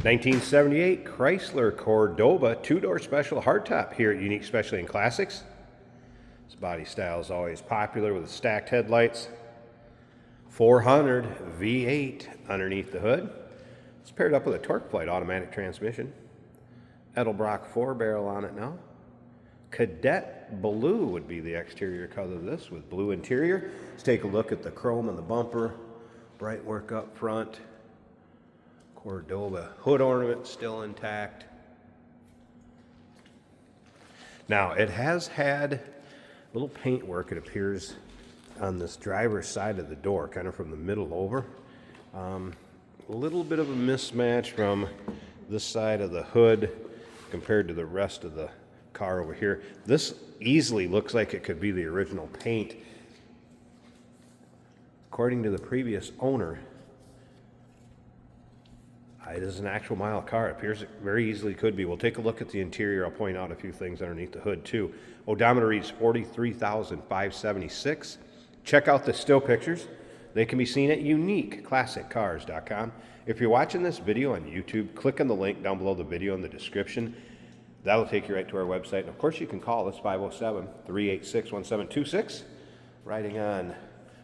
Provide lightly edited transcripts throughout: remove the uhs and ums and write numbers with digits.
1978 Chrysler Cordoba two-door special hardtop here at Unique Specialty and Classics. This body style is always popular with the stacked headlights. 400 V8 underneath the hood. It's paired up with a torque plate automatic transmission. Edelbrock 4-barrel on it now. Cadet Blue would be the exterior color of this with blue interior. Let's take a look at the chrome on the bumper. Bright work up front. Cordoba hood ornament still intact. Now it has had a little paint work, it appears, on this driver's side of the door, kind of from the middle over. A little bit of a mismatch from this side of the hood compared to the rest of the car over here. This easily looks like it could be the original paint. According to the previous owner, it is an actual mile car. It appears it very easily could be. We'll take a look at the interior. I'll point out a few things underneath the hood too. Odometer reads 43,576. Check out the still pictures. They can be seen at uniqueclassiccars.com. If you're watching this video on YouTube, click on the link down below the video in the description. That'll take you right to our website. And of course, you can call us 507-386-1726. Riding on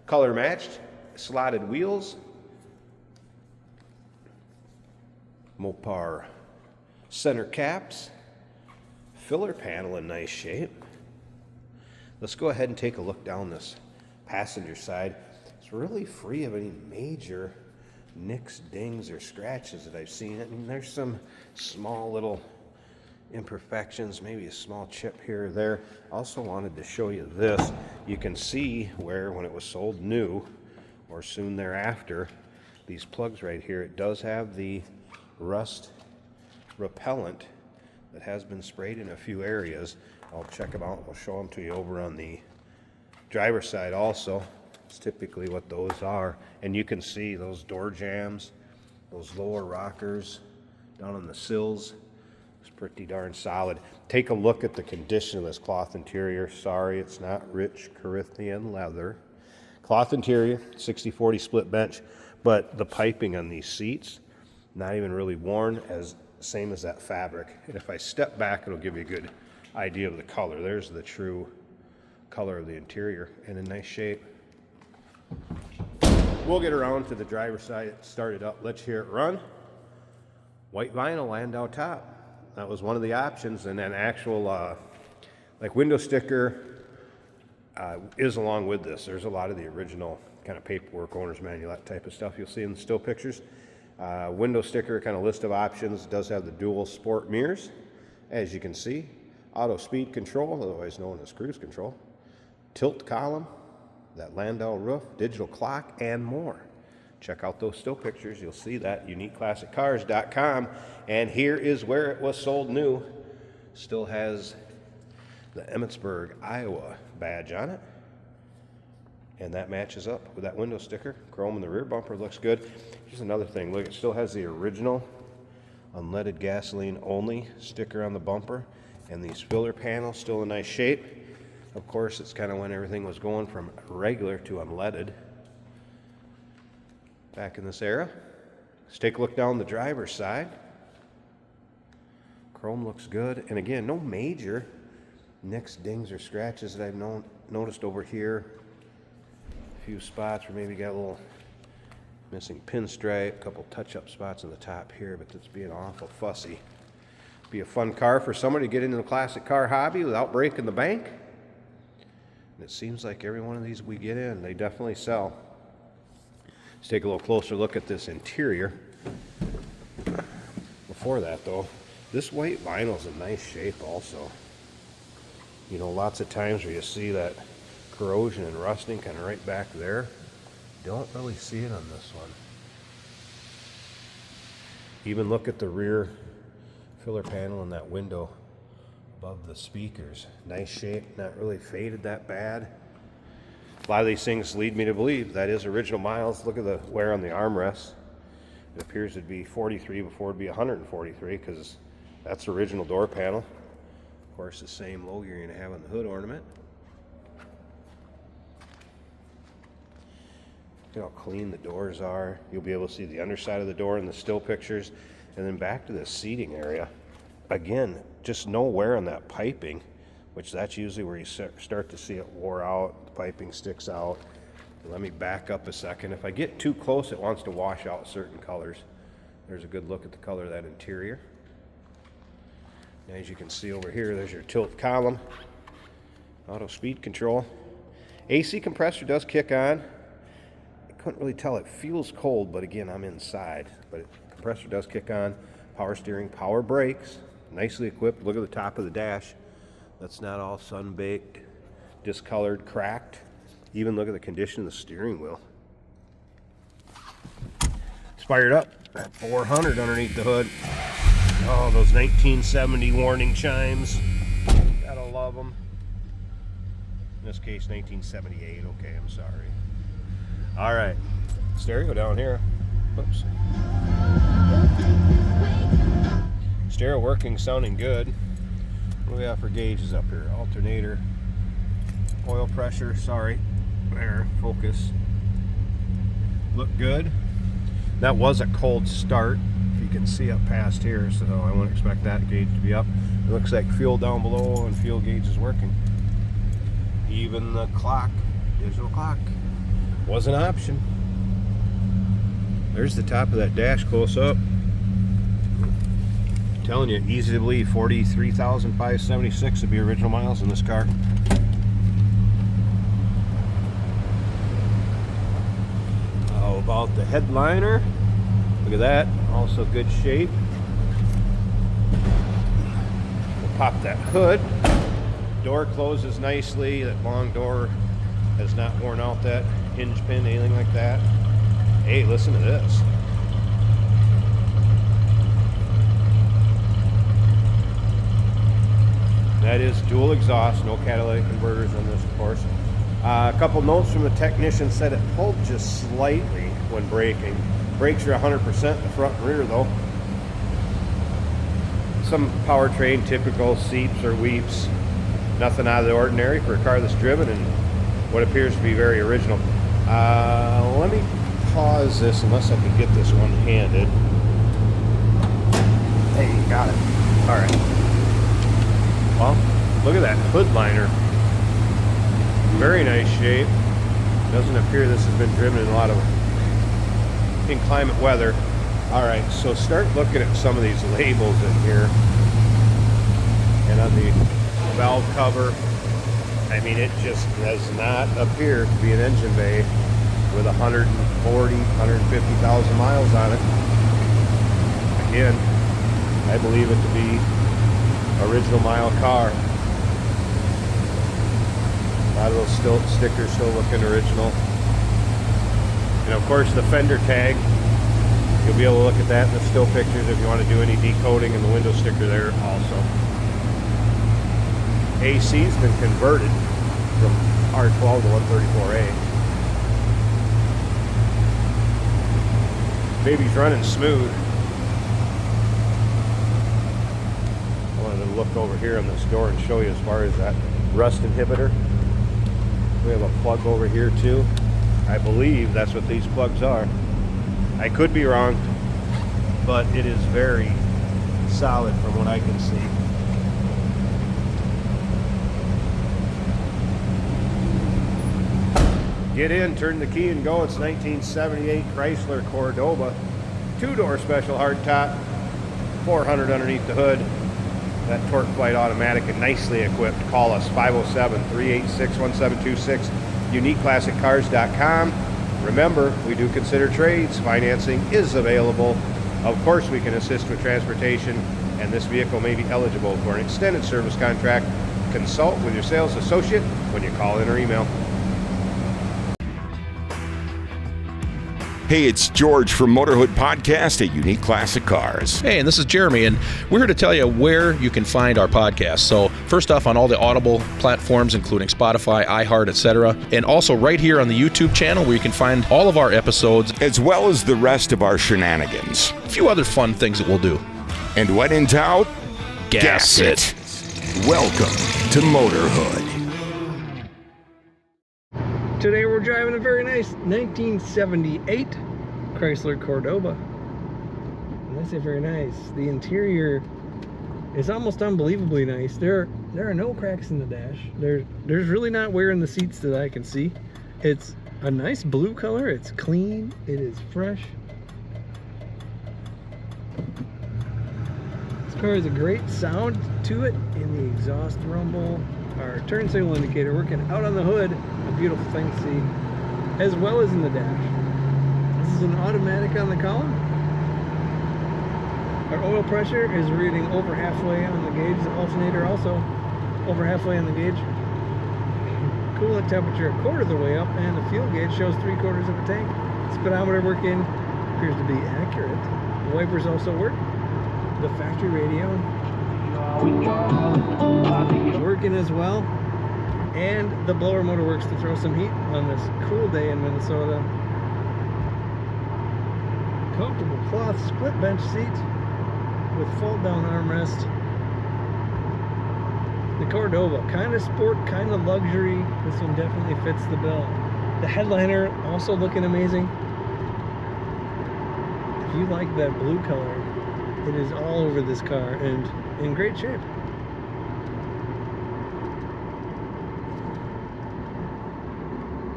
color matched slotted wheels. Mopar center caps, filler panel in nice shape. Let's go ahead and take a look down this passenger side. It's really free of any major nicks, dings, or scratches that I've seen. I mean, there's some small little imperfections, maybe a small chip here or there. Also wanted to show you this. You can see where when it was sold new or soon thereafter, these plugs right here, it does have the rust repellent that has been sprayed in a few areas. I'll check them out. We'll show them to you over on the driver's side also. It's typically what those are. And you can see those door jambs, those lower rockers down on the sills. It's pretty darn solid. Take a look at the condition of this cloth interior. Sorry, it's not rich Corinthian leather. Cloth interior, 60/40 split bench, but the piping on these seats, not even really worn, as same as that fabric. And if I step back, it'll give you a good idea of the color. There's the true color of the interior and in nice shape. We'll get around to the driver's side, start it up. Let's hear it run. White vinyl Landau top. That was one of the options, and then actual like window sticker is along with this. There's a lot of the original kind of paperwork, owner's manual, that type of stuff you'll see in the still pictures. Window sticker, kind of list of options. It does have the dual sport mirrors, as you can see. Auto speed control, otherwise known as cruise control. Tilt column, that Landau roof, digital clock, and more. Check out those still pictures. You'll see that, uniqueclassiccars.com. And here is where it was sold new. Still has the Emmitsburg, Iowa badge on it. And that matches up with that window sticker. Chrome in the rear bumper looks good. Here's another thing. Look, it still has the original unleaded gasoline only sticker on the bumper. And these filler panels still in nice shape. Of course, it's kind of when everything was going from regular to unleaded back in this era. Let's take a look down the driver's side. Chrome looks good. And again, no major nicks, dings, or scratches that I've noticed over here. Few spots where maybe got a little missing pinstripe, a couple touch-up spots on the top here, but it's being awful fussy. Be a fun car for somebody to get into the classic car hobby without breaking the bank. And it seems like every one of these we get in, they definitely sell. Let's take a little closer look at this interior. Before that though, this white vinyl is in nice shape also. You know, lots of times where you see that corrosion and rusting kind of right back there. Don't really see it on this one. Even look at the rear filler panel in that window above the speakers. Nice shape, not really faded that bad. A lot of these things lead me to believe that is original miles. Look at the wear on the armrests. It appears to be 43 before it'd be 143 because that's the original door panel. Of course, the same logo you're going to have on the hood ornament. Look at how clean the doors are. You'll be able to see the underside of the door in the still pictures. And then back to the seating area. Again, just no wear on that piping, which that's usually where you start to see it wore out. The piping sticks out. Let me back up a second. If I get too close, it wants to wash out certain colors. There's a good look at the color of that interior. As you can see over here, there's your tilt column. Auto speed control. AC compressor does kick on. I couldn't really tell. It feels cold, but again, I'm inside. But compressor does kick on. Power steering, power brakes. Nicely equipped. Look at the top of the dash. That's not all sun-baked, discolored, cracked. Even look at the condition of the steering wheel. It's fired up at 400 underneath the hood. Oh, those 1970 warning chimes. Gotta love them. In this case, 1978. Okay, I'm sorry. All right, stereo down here. Whoops. Stereo working, sounding good. What do we have for gauges up here? Alternator, oil pressure, sorry. There, focus. Look good. That was a cold start, if you can see up past here, so I wouldn't expect that gauge to be up. It looks like fuel down below and fuel gauge is working. Even the clock, digital clock, was an option. There's the top of that dash close up. I'm telling you, easy to believe, 43,576 would be original miles in this car. How about the headliner? Look at that, also good shape. We'll pop that hood. Door closes nicely. That long door has not worn out that hinge pin, anything like that. Hey, listen to this. That is dual exhaust, no catalytic converters on this, of course. A couple notes from the technician said it pulled just slightly when braking. Brakes are 100% in the front and rear though. Some powertrain typical seeps or weeps. Nothing out of the ordinary for a car that's driven and what appears to be very original. Let me pause this unless I can get this one-handed. Hey, you got it. All right. Well, look at that hood liner. Very nice shape. Doesn't appear this has been driven in a lot of inclement weather. All right, so start looking at some of these labels in here. And on the valve cover, I mean, it just does not appear to be an engine bay with 140, 150,000 miles on it. Again, I believe it to be original mile car. A lot of those stickers still looking original. And of course the fender tag, you'll be able to look at that in the still pictures if you want to do any decoding in the window sticker there also. AC's been converted from R12 to 134A. Baby's running smooth. I wanted to look over here on this door and show you as far as that rust inhibitor. We have a plug over here too. I believe that's what these plugs are. I could be wrong, but it is very solid from what I can see. Get in, turn the key and go. It's 1978 Chrysler Cordoba. Two-door special hardtop, 400 underneath the hood. That torque flight automatic and nicely equipped. Call us 507-386-1726, uniqueclassiccars.com. Remember, we do consider trades. Financing is available. Of course, we can assist with transportation, and this vehicle may be eligible for an extended service contract. Consult with your sales associate when you call in or email. Hey, it's George from Motorhood Podcast at Unique Classic Cars. Hey, and this is Jeremy, and we're here to tell you where you can find our podcast. So first off, on all the Audible platforms, including Spotify, iHeart, etc., and also right here on the YouTube channel where you can find all of our episodes, as well as the rest of our shenanigans. A few other fun things that we'll do. And when in doubt, gas it. Welcome to Motorhood. Today we're driving a very nice 1978 Chrysler Cordoba. And I say very nice. The interior is almost unbelievably nice. There are no cracks in the dash. There's really not wear in the seats that I can see. It's a nice blue color. It's clean. It is fresh. This car has a great sound to it in the exhaust rumble. Our turn signal indicator working out on the hood, a beautiful thing to see, as well as in the dash. This is an automatic on the column. Our oil pressure is reading over halfway on the gauge. The alternator also over halfway on the gauge. Coolant temperature a quarter of the way up, and the fuel gauge shows 3/4 of a tank. Speedometer working appears to be accurate. The wipers also work. The factory radio is working as well. And the blower motor works to throw some heat on this cool day in Minnesota. Comfortable cloth split bench seat with fold down armrest. The Cordoba, kind of sport, kind of luxury. This one definitely fits the bill. The headliner also looking amazing. If you like that blue color, it is all over this car and in great shape.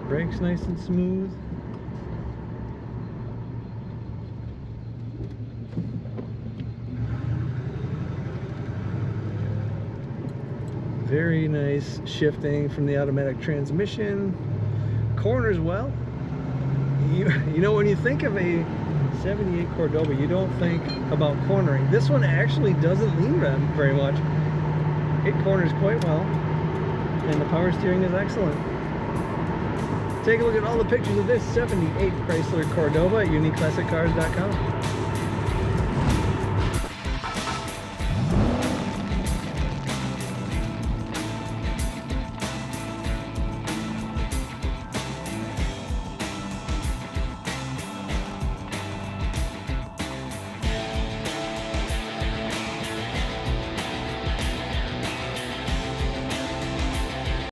Brakes nice and smooth. Very nice shifting from the automatic transmission. Corners well. You know, when you think of a 78 Cordoba, you don't think about cornering. This one actually doesn't lean very much. It corners quite well, and the power steering is excellent. Take a look at all the pictures of this 78 Chrysler Cordoba at uniqueclassiccars.com.